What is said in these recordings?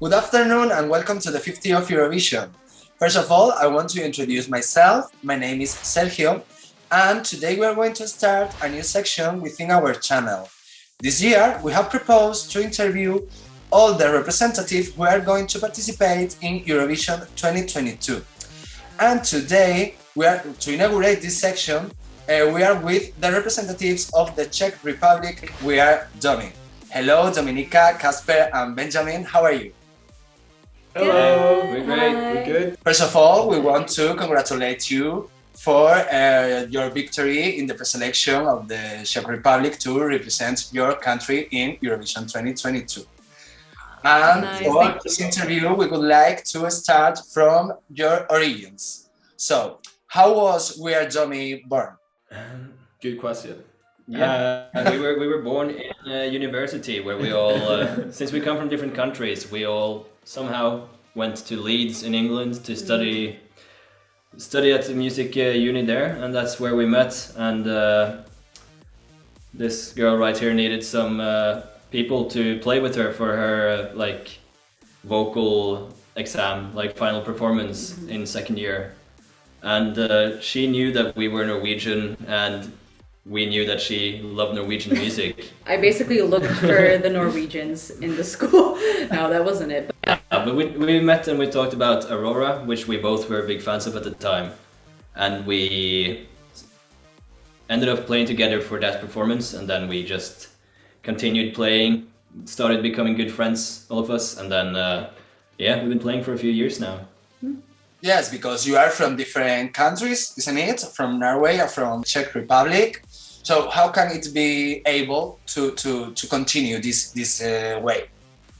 Good afternoon and welcome to the 50th of Eurovision. First of all, I want to introduce myself. My name is Sergio, and today we are going to start a new section within our channel. This year, we have proposed to interview all the representatives who are going to participate in Eurovision 2022. And today, to inaugurate this section, we are with the representatives of the Czech Republic, We Are Domi. Hello, Dominika, Casper and Benjamin, how are you? Hello, Good. we're great, Hi. we're good. First of all, we want to congratulate you for your victory in the preselection of the Czech Republic to represent your country in Eurovision 2022. And Nice, for thank this interview, we would like to start from your origins. So, how was We Are Domi born? Good question. We were born in a university where we all, since we come from different countries, we all somehow went to Leeds in England to study at the music uni there, and that's where we met. And this girl right here needed some people to play with her for her vocal exam, final performance in second year. And she knew that we were Norwegian, and we knew that she loved Norwegian music. I basically looked for the Norwegians in the school. No, that wasn't it. But we met and we talked about Aurora, which we both were big fans of at the time. And we ended up playing together for that performance, and then we just continued playing, started becoming good friends, all of us, and then we've been playing for a few years now. Yes, because you are from different countries, isn't it? From Norway or from Czech Republic. So how can it be able to continue this way?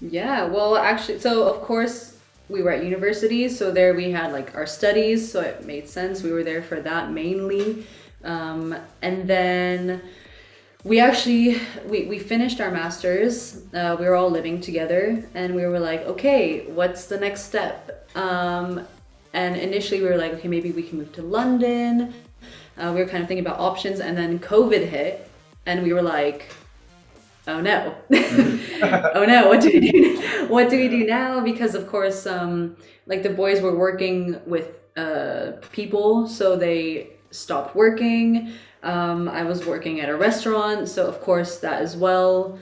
Yeah, well, actually, so of course we were at university, so there we had our studies, so it made sense. We were there for that mainly. And then we actually, we finished our masters. We were all living together, and we were like, okay, what's the next step? And initially we were like, okay, maybe we can move to London. We were kind of thinking about options, and then COVID hit, and we were like, oh no, oh no, what do we do? What do we do now? Because of course, the boys were working with people, so they stopped working. I was working at a restaurant, so of course that as well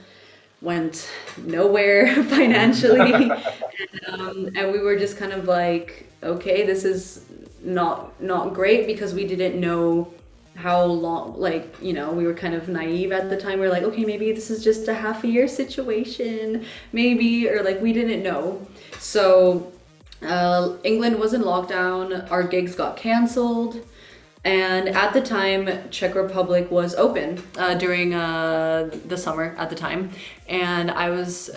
went nowhere financially. And we were just kind of like, okay, this is not great, because we didn't know how long, we were kind of naive at the time. We were like, okay, maybe this is just a half a year situation, maybe, or we didn't know. So England was in lockdown, our gigs got canceled. And at the time, Czech Republic was open during the summer at the time. And I was,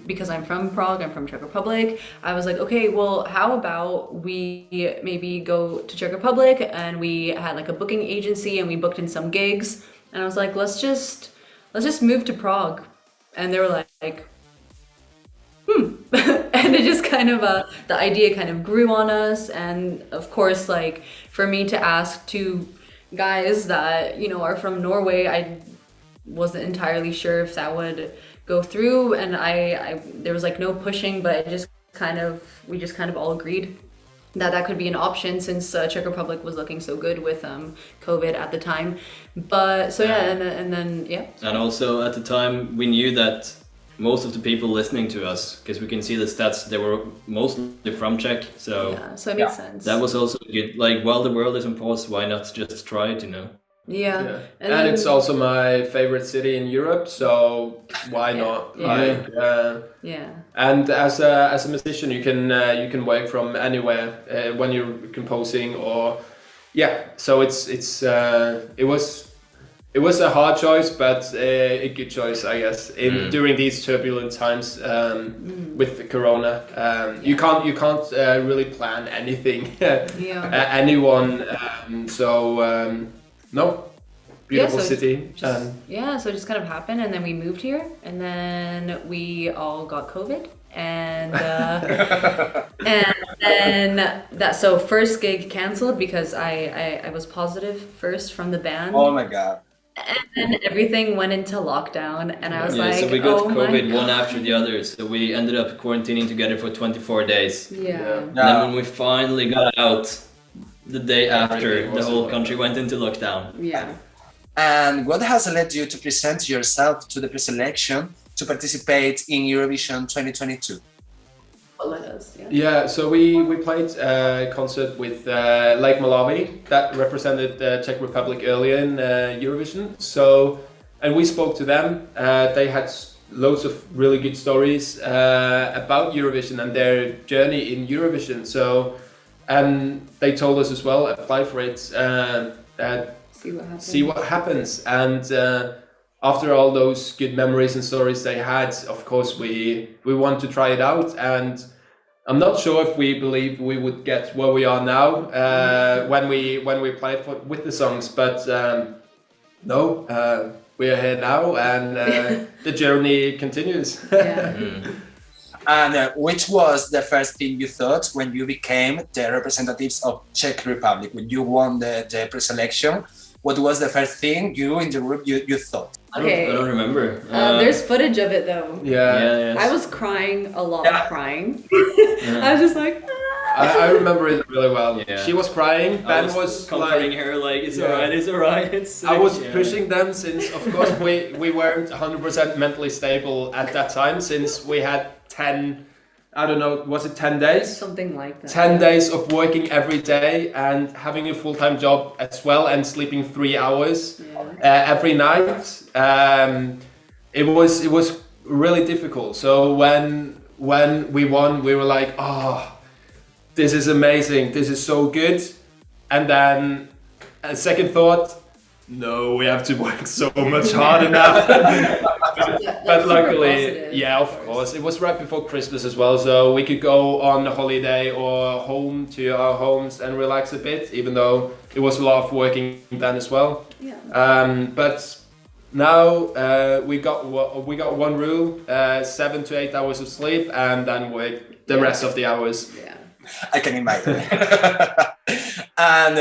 because I'm from Prague, I'm from Czech Republic, I was like, okay, well, how about we maybe go to Czech Republic? And we had a booking agency, and we booked in some gigs. And I was like, let's just move to Prague. And they were like, and it just kind of, the idea kind of grew on us. And of course, for me to ask two guys that, are from Norway, I wasn't entirely sure if that would go through. And I there was no pushing, but we just kind of all agreed that could be an option, since Czech Republic was looking so good with COVID at the time. But so yeah, and then. And also at the time we knew that most of the people listening to us, because we can see the stats, they were mostly from Czech, so it made sense. That was also good. While the world is on pause, why not just try it, Yeah. And it's also my favorite city in Europe, so why not? And as a musician, you can work from anywhere when you're composing, or so it was a hard choice, but a good choice, I guess. During these turbulent times with Corona, you can't really plan anything, anyone. No, beautiful city. So it just kind of happened, and then we moved here, and then we all got COVID, and then first gig canceled because I was positive first from the band. Oh my god. And everything went into lockdown, and I was Yeah, like, so we got oh my COVID one God. after the other, so we ended up quarantining together for 24 days. Yeah. And then when we finally got out, the day after, Everything the was whole in country lockdown. went into lockdown. Yeah. And what has led you to present yourself to the preselection to participate in Eurovision 2022? What led us? Yeah. Yeah, so we played a concert with Lake Malawi that represented the Czech Republic earlier in Eurovision. So, and we spoke to them. They had loads of really good stories about Eurovision and their journey in Eurovision. So, and they told us as well, apply for it, See what happens. see what happens. And after all those good memories and stories they had, of course we want to try it out. And I'm not sure if we believe we would get where we are now when we played with the songs, but no, we are here now, and the journey continues. Yeah. And which was the first thing you thought when you became the representatives of Czech Republic, when you won the preselection? What was the first thing you in the group you thought? Okay. I don't remember. There's footage of it though. Yeah, I was crying a lot, crying. Yeah. I was just like, I remember it really well. Yeah. She was crying. Ben I was comforting like, her, like, it's Yeah. alright, it's alright. It's I was yeah. pushing them since, of course, we weren't 100% mentally stable at that time, since we had 10, I don't know, was it 10 days? something like that. 10 days of working every day and having a full-time job as well, and sleeping 3 hours every night. It was really difficult. So when we won, we were like, oh, this is amazing, this is so good. And then a second thought, no, we have to work so much harder now. But luckily, yeah, of course, it was right before Christmas as well, so we could go on holiday or home to our homes and relax a bit, even though it was a lot of working then as well. Yeah. But now we got one rule: 7 to 8 hours of sleep, and then work the rest of the hours. Yeah. I can imagine. And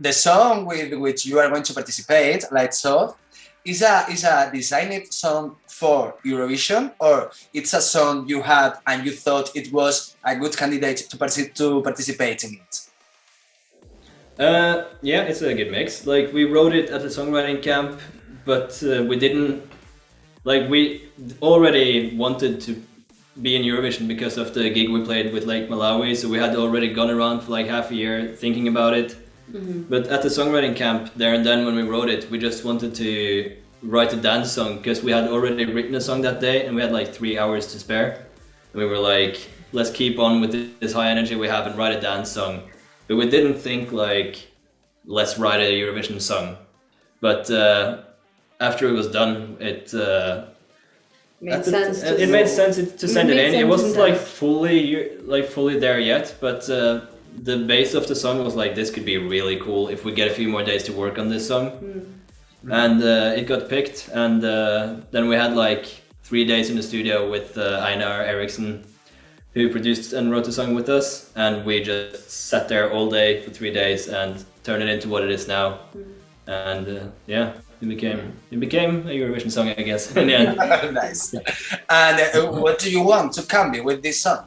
the song with which you are going to participate, Lights Off, is a designed song for Eurovision, or it's a song you had and you thought it was a good candidate to participate in it? Yeah, it's a good mix. Like, we wrote it at the songwriting camp, but we didn't. Like, we already wanted to be in Eurovision because of the gig we played with Lake Malawi, so we had already gone around for like half a year thinking about it. But at the songwriting camp there and then when we wrote it, we just wanted to write a dance song because we had already written a song that day and we had like 3 hours to spare. And we were like, let's keep on with this high energy we have and write a dance song. But we didn't think like, let's write a Eurovision song. But after it was done, it Made sense. it made sense to send it in. It wasn't like fully. fully there yet, but the base of the song was like, this could be really cool if we get a few more days to work on this song. And it got picked, and then we had like 3 days in the studio with Einar Eriksson, who produced and wrote the song with us, and we just sat there all day for 3 days and turned it into what it is now. And yeah, it became a Eurovision song, I guess, in the end. Nice. And what do you want to convey with this song?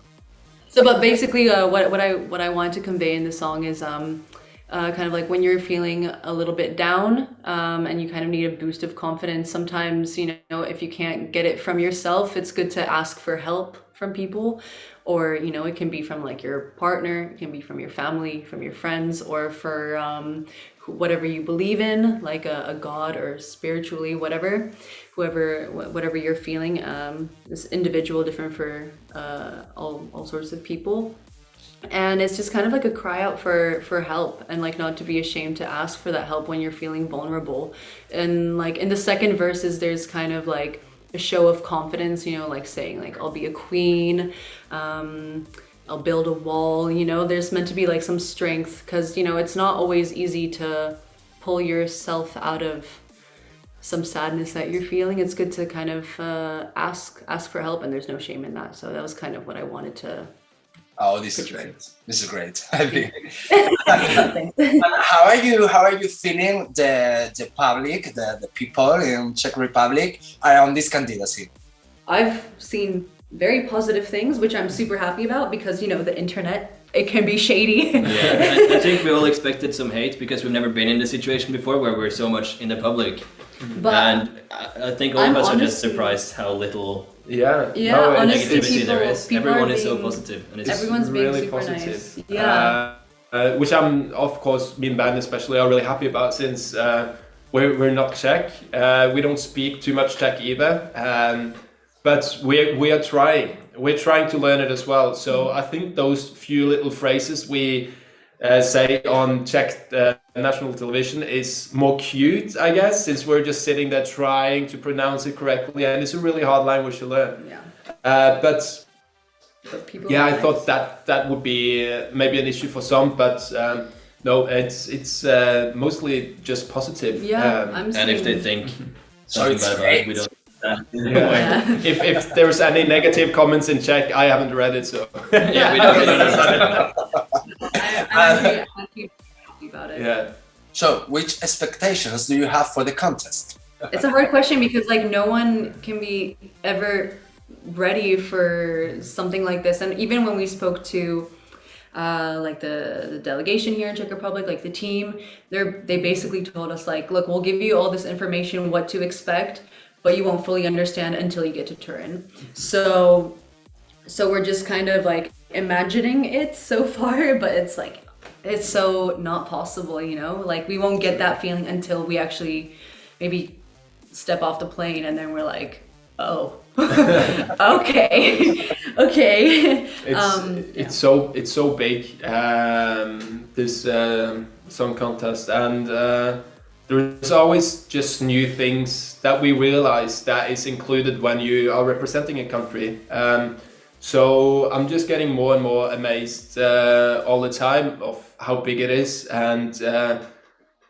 So, but basically, what I want to convey in the song is kind of like when you're feeling a little bit down and you kind of need a boost of confidence. Sometimes, you know, if you can't get it from yourself, it's good to ask for help from people, or you know, it can be from like your partner, it can be from your family, from your friends, or for whatever you believe in, like a god or spiritually, whatever you're feeling. It's individual, different for all sorts of people. And it's just kind of like a cry out for help, and like not to be ashamed to ask for that help when you're feeling vulnerable. And like in the second verses, there's kind of like a show of confidence, you know, like saying like, I'll be a queen, I'll build a wall, you know, there's meant to be like some strength, because, you know, it's not always easy to pull yourself out of some sadness that you're feeling. It's good to kind of ask for help, and there's no shame in that. So that was kind of what I wanted to Oh, this is great. This is great. I think. Thanks. How are you feeling the public, the people in Czech Republic around this candidacy? I've seen very positive things, which I'm super happy about because, you know, the internet, it can be shady. Yeah, I think we all expected some hate because we've never been in this situation before where we're so much in the public. But And I think all of us are just surprised how little Yeah. Yeah, No, honestly, negativity there is. people Everyone are is so being- positive, and it's everyone's being really super positive. nice. Yeah. Which I'm, of course, me and Ben especially are really happy about since we're not Czech. We don't speak too much Czech either, but we are trying. We're trying to learn it as well. So I think those few little phrases we say on Czech national television is more cute, I guess, since we're just sitting there trying to pronounce it correctly, and it's a really hard language to learn. Yeah. But People yeah, are I nice. thought that would be maybe an issue for some, but no, it's mostly just positive. Yeah, I'm and if they seeing- think So something it's bad about great. it, we don't. Yeah. If there's any negative comments in Czech, I haven't read it, so Yeah, we don't understand. I'm really happy about it. yeah. So, which expectations do you have for the contest? It's a hard question because like no one can be ever ready for something like this. And even when we spoke to like the delegation here in Czech Republic, like the team, they basically told us like, look, we'll give you all this information, what to expect, but you won't fully understand until you get to Turin. So we're just kind of like imagining it so far, but it's like, it's so not possible, you know? Like we won't get that feeling until we actually maybe step off the plane and then we're like, oh, okay. It's so big, this song contest, and there's always just new things that we realize that is included when you are representing a country. So I'm just getting more and more amazed all the time of how big it is and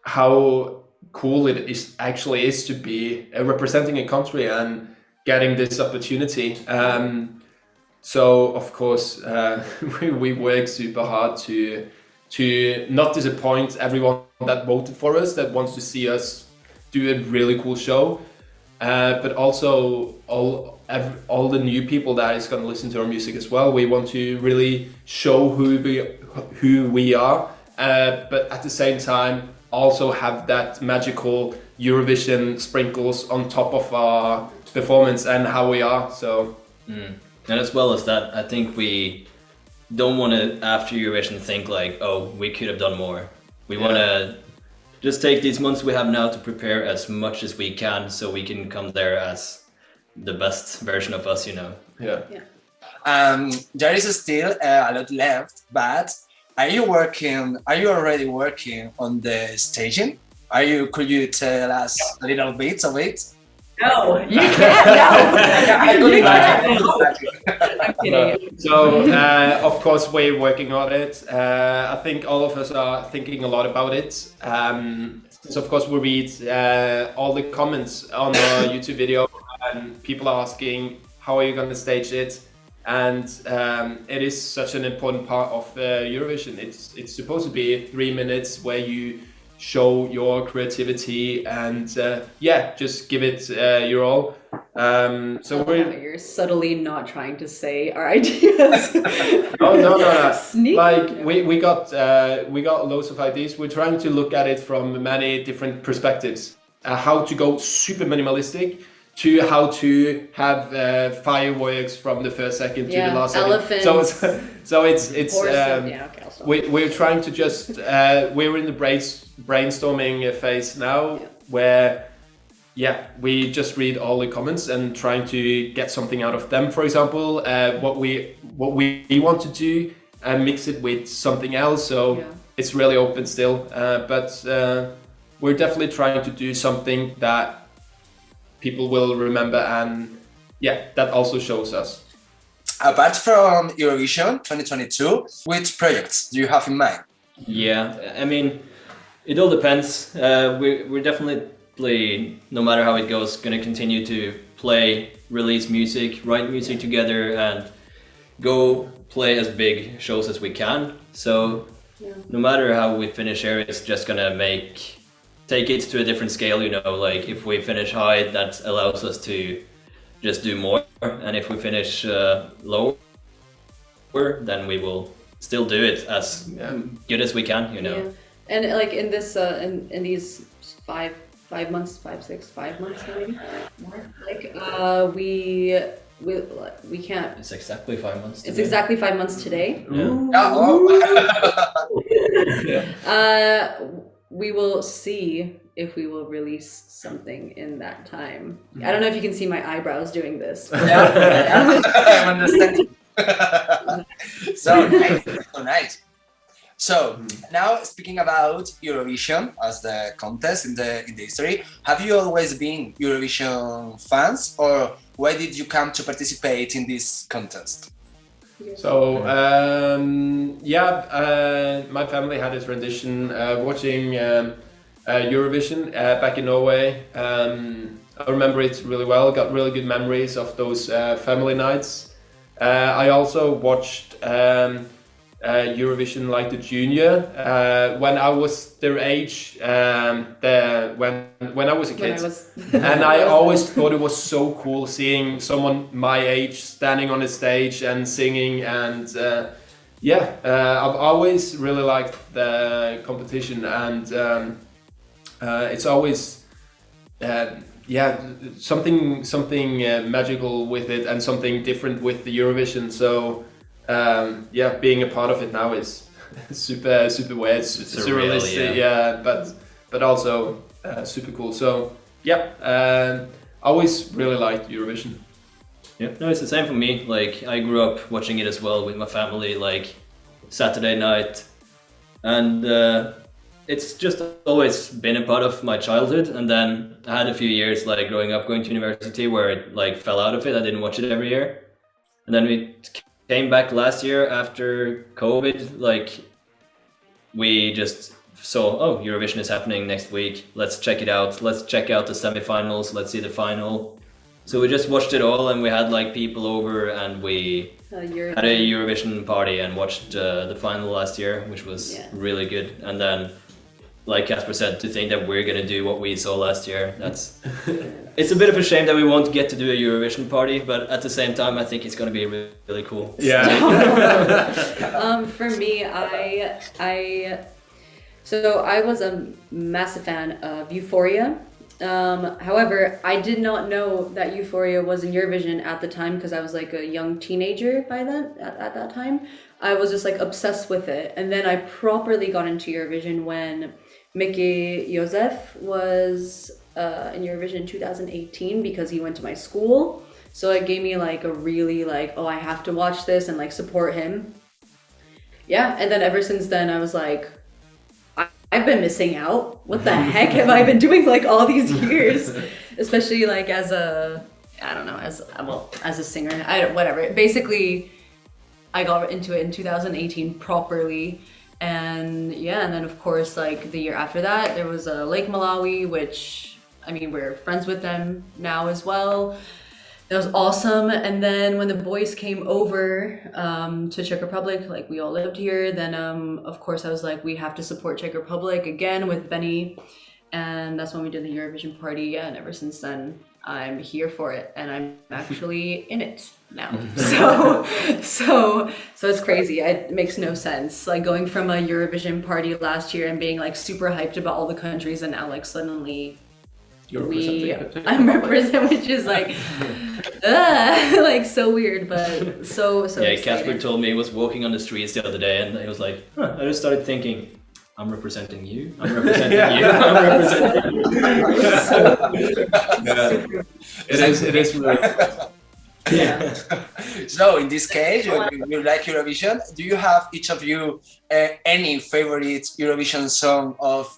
how cool it is to be representing a country and getting this opportunity. So of course we work super hard to not disappoint everyone that voted for us, that wants to see us do a really cool show, but also all the new people that is going to listen to our music as well. We want to really show who we are, but at the same time also have that magical Eurovision sprinkles on top of our performance and how we are. So And as well as that, I think we don't want to, after Eurovision, think like, oh, we could have done more. We want to just take these months we have now to prepare as much as we can so we can come there as the best version of us, you know. yeah. There is still a lot left, but are you already working on the staging? Could you tell us a little bit of it? No, you can't. No. You can't. I'm kidding. So of course we're working on it. I think all of us are thinking a lot about it. So of course we read all the comments on our YouTube video, and people are asking, how are you going to stage it? And it is such an important part of Eurovision. It's supposed to be 3 minutes where you show your creativity and just give it your all. So You're subtly not trying to say our ideas. no. Sneak. Like we got loads of ideas. We're trying to look at it from many different perspectives. How to go super minimalistic, to how to have fireworks from the first second to the last elephants. second. So it's Also. we're trying to just we're in the brainstorming phase now, where we just read all the comments and trying to get something out of them. For example, what we want to do and mix it with something else. So it's really open still, but we're definitely trying to do something that people will remember, and that also shows us. Apart from Eurovision 2022, which projects do you have in mind? Yeah, I mean, it all depends. We're definitely, no matter how it goes, gonna continue to play, release music, write music together, and go play as big shows as we can. So no matter how we finish here, it's just gonna take it to a different scale, you know, like if we finish high, that allows us to just do more, and if we finish lower, then we will still do it as good as we can, you know. Yeah. And like in this in these 5 months, 5 months maybe more, like we can't. It's exactly 5 months. It's exactly 5 months today. We will see if we will release something in that time. I don't know if you can see my eyebrows doing this. I'm understanding. So nice. So now speaking about Eurovision as the contest in the history, have you always been Eurovision fans, or why did you come to participate in this contest? So my family had a tradition watching Eurovision back in Norway. I remember it really well. Got really good memories of those family nights. I also watched Eurovision like the junior when I was their age, when I was a kid. And I always thought it was so cool seeing someone my age standing on the stage and singing, and I've always really liked the competition, and it's always something magical with it and something different with the Eurovision. So being a part of it now is super weird, it's surrealistic, but also super cool. So always really liked Eurovision. Yeah, no, it's the same for me. Like I grew up watching it as well with my family, like Saturday night, and it's just always been a part of my childhood. And then I had a few years like growing up, going to university, where it like fell out of it. I didn't watch it every year, and then we came back last year after COVID. Like we just saw, Eurovision is happening next week, let's check it out, let's check out the semifinals, let's see the final. So we just watched it all, and we had like people over, and we had a Eurovision party and watched the final last year, which was really good. And then, like Casper said, to think that we're gonna do what we saw last year, it's a bit of a shame that we won't get to do a Eurovision party, but at the same time I think it's gonna be really, really cool. For me, I was a massive fan of Euphoria. However, I did not know that Euphoria was in Eurovision at the time, because I was like a young teenager by then. At that time, I was just like obsessed with it, and then I properly got into Eurovision when Mickey Joseph was in Eurovision in 2018, because he went to my school. So it gave me like a really like, I have to watch this and like support him. Yeah, and then ever since then I was like, I've been missing out. What the heck have I been doing like all these years? Especially like as a singer, whatever. Basically, I got into it in 2018 properly. And and then of course, like the year after that, there was Lake Malawi, which, I mean, we're friends with them now as well. That was awesome. And then when the boys came over to Czech Republic, like we all lived here, then of course I was like, we have to support Czech Republic again with Benny. And that's when we did the Eurovision party. And ever since then, I'm here for it, and I'm actually in it now. So it's crazy. It makes no sense. Like going from a Eurovision party last year and being like super hyped about all the countries, and now like suddenly I'm representing, which is like, like so weird, but so exciting. Casper told me he was walking on the streets the other day, and he was like, I just started thinking, I'm representing you. I'm representing you. I'm representing you. It is really. Yeah. So in this case, you like Eurovision. Do you have, each of you, any favorite Eurovision song of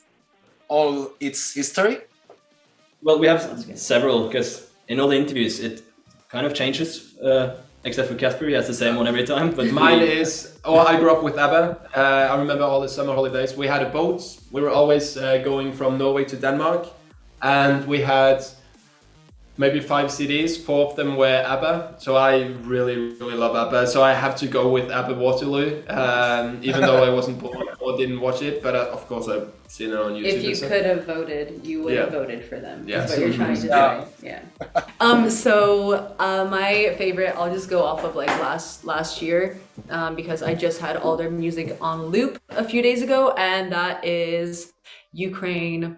all its history? Well, we have several, because in all the interviews it kind of changes. Except for Casper, he has the same one every time. But mine is, I grew up with ABBA. I remember all the summer holidays. We had a boat. We were always going from Norway to Denmark. And we had maybe 5 CDs. 4 of them were ABBA, so I really love ABBA. So I have to go with ABBA Waterloo, even though I wasn't born or didn't watch it. But of course I've seen it on YouTube. If you could have voted, you would have voted for them. Yeah. That's what you're trying to say. Yeah. So my favorite, I'll just go off of like last year, because I just had all their music on loop a few days ago, and that is Ukraine.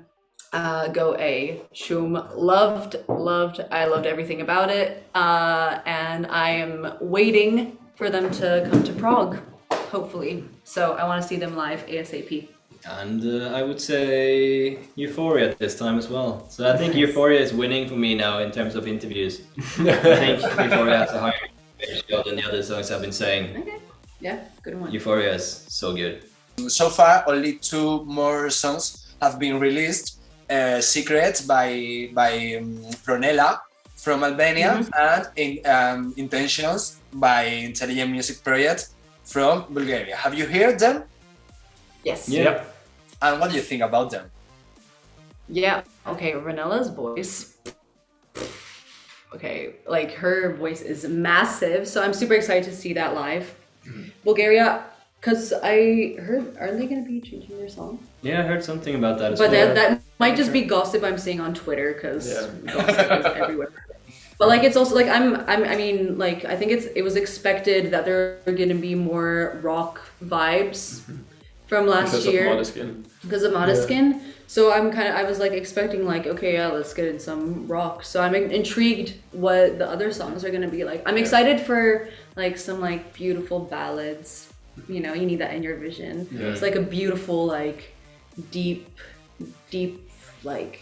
Go A. Shum. Loved. I loved everything about it. And I am waiting for them to come to Prague, hopefully. So I want to see them live ASAP. And I would say Euphoria at this time as well. So I think Euphoria is winning for me now in terms of interviews. I think Euphoria has a higher ratio than the other songs I've been saying. Okay. Yeah, good one. Euphoria is so good. So far, only 2 more songs have been released. Secrets by Pronella from Albania and Intentions by Intelligent Music Project from Bulgaria. Have you heard them? Yes. Yep. And what do you think about them? Yeah. Okay. Renella's voice. Okay, like her voice is massive, so I'm super excited to see that live. Bulgaria. Because I heard, aren't they going to be changing their song? Yeah, I heard something about that as but well. that might just be gossip I'm seeing on Twitter, because gossip is everywhere. But like, it's also like I mean, like I think it was expected that there are going to be more rock vibes from last year because of Måneskin. So I was like expecting like, okay, yeah, let's get in some rock. So I'm intrigued what the other songs are going to be like. I'm excited for like some like beautiful ballads. You know, you need that in your vision. Yeah. It's like a beautiful, like, deep, like...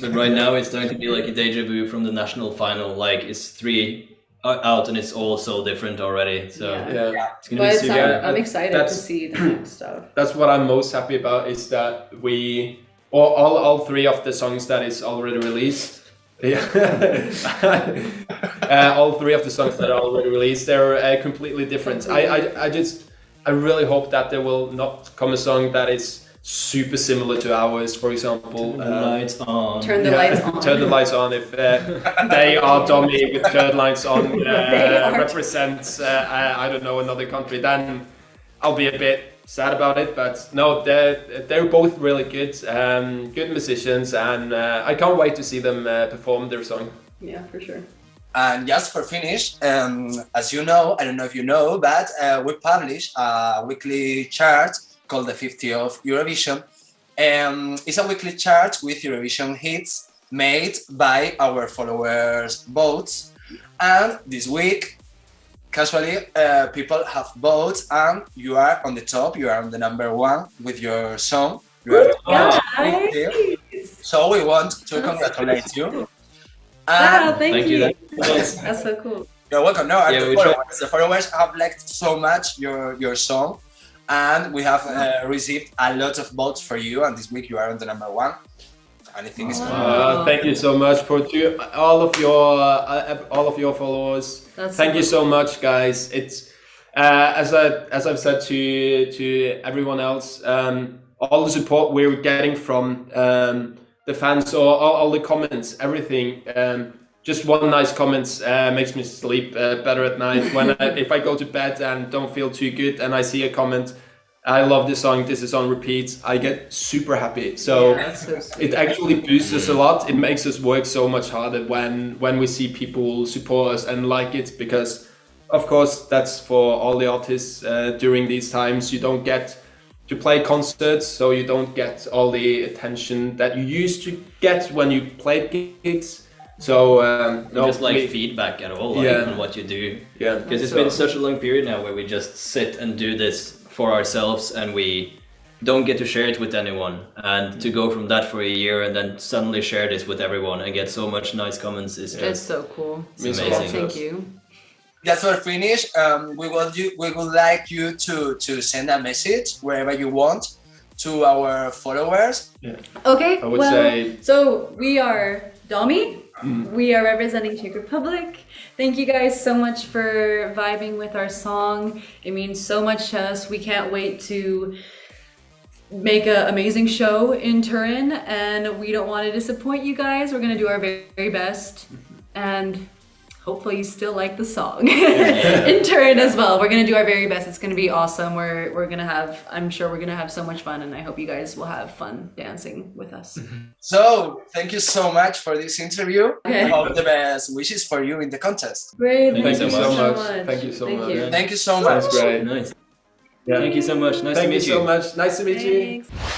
But right now it's going to be like a deja vu from the national final. Like, it's 3 out and it's all so different already. So it's going to be super. I'm excited to see the next stuff. That's what I'm most happy about, is that all 3 of the songs that is already released. All 3 of the songs that are already released, they're completely different. I really hope that there will not come a song that is super similar to ours. For example, Turn the lights on. Turn the lights on. Turn the lights on. If they are Domi with turn lights on represents I don't know, another country, then I'll be a bit sad about it. But no, they're both really good, good musicians, and I can't wait to see them perform their song. Yeah, for sure. And just for finish, as you know, I don't know if you know, but we publish a weekly chart called the 50 of Eurovision. It's a weekly chart with Eurovision hits made by our followers' votes. And this week, casually, people have votes, and you are on the top. You are on the number 1 with your song. You are so we want to congratulate you. Wow, thank you. That's so cool. You're welcome. No, the followers have liked so much your song, and we have received a lot of votes for you. And this week you are on the number 1. Anything is cool. Thank you so much for all of your followers. Thank you so much, guys. It's as I've said to everyone else, all the support we're getting from the fans, or all the comments, everything. Just one nice comment makes me sleep better at night. If I go to bed and don't feel too good, and I see a comment, I love this song, this is on repeat, I get super happy. So it actually boosts us a lot. It makes us work so much harder when we see people support us and like it, because of course that's for all the artists during these times. You don't get to play concerts, so you don't get all the attention that you used to get when you played gigs. So feedback at all on what you do. Yeah, because it's been such a long period now where we just sit and do this for ourselves, and we don't get to share it with anyone. And to go from that for a year and then suddenly share this with everyone and get so much nice comments is just it's so cool. It's amazing. Thank you. Just for finish, we would like you to send a message wherever you want to our followers. Yeah. Okay. I would say. So we are Domi. We are representing Czech Republic. Thank you guys so much for vibing with our song. It means so much to us. We can't wait to make an amazing show in Turin, and we don't want to disappoint you guys. We're gonna do our very, very best, and hopefully you still like the song in Turin as well. We're gonna do our very best. It's gonna be awesome. We're gonna have, I'm sure we're gonna have so much fun, and I hope you guys will have fun dancing with us. So thank you so much for this interview. Okay. I hope the best wishes for you in the contest. Great, Thank you so much. much. Thank you so much. You. Thank you so much. That's great. Nice. Yeah. Thank you so much. Nice to Thank meet you so much. Nice to meet you. Thanks.